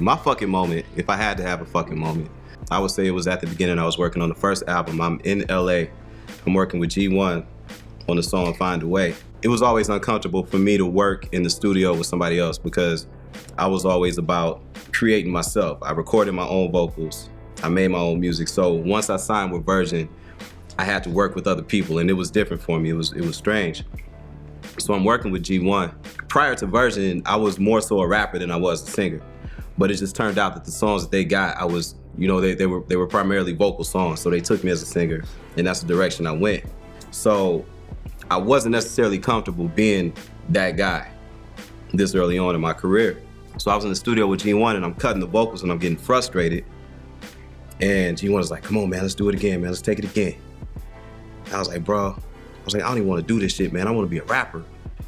My fucking moment, if I had to have a fucking moment, I would say it was at the beginning. I was working on the first album. I'm in LA. I'm working with G1 on the song Find a Way. It was always uncomfortable for me to work in the studio with somebody else because I was always about creating myself. I recorded my own vocals. I made my own music. So once I signed with Virgin, I had to work with other people, and it was different for me. It was strange. So I'm working with G1. Prior to Virgin, I was more so a rapper than I was a singer. But it just turned out that the songs that they got, I was, they were primarily vocal songs, so they took me as a singer, and that's the direction I went. So I wasn't necessarily comfortable being that guy this early on in my career. So I was in the studio with G1 and I'm cutting the vocals and I'm getting frustrated. And G1 was like, come on, man, let's do it again, man, let's take it again. I was like, bro, I don't even want to do this shit, man. I want to be a rapper.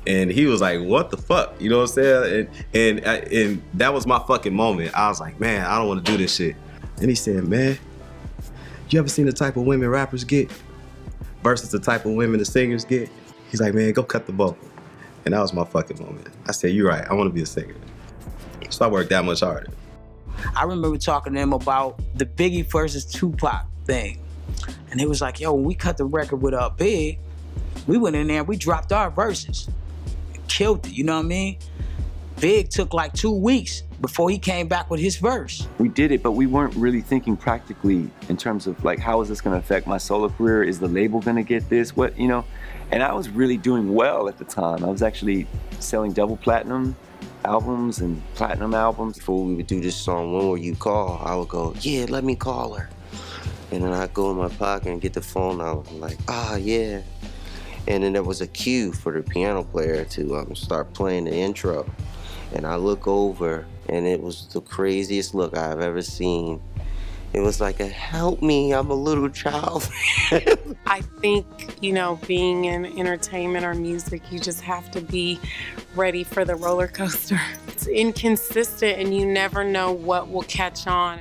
And he was like, what the fuck? You know what I'm saying? And that was my fucking moment. I was like, man, I don't want to do this shit. And he said, man, you ever seen the type of women rappers get versus the type of women the singers get? He's like, man, go cut the vocal. And that was my fucking moment. I said, you're right, I want to be a singer. So I worked that much harder. I remember talking to him about the Biggie versus Tupac thing. And he was like, yo, when we cut the record with Big, we went in there and we dropped our verses. Killed it, you know what I mean? Big took like 2 weeks before he came back with his verse. We did it, but we weren't really thinking practically in terms of like, how is this gonna affect my solo career? Is the label gonna get this? What, And I was really doing well at the time. I was actually selling double platinum albums and platinum albums. Before we would do this song, When Will You Call? I would go, yeah, let me call her. And then I'd go in my pocket and get the phone out. I'm like, yeah. And then there was a cue for the piano player to start playing the intro. And I look over, and it was the craziest look I've ever seen. It was like help me, I'm a little child. I think, being in entertainment or music, you just have to be ready for the roller coaster. It's inconsistent, and you never know what will catch on.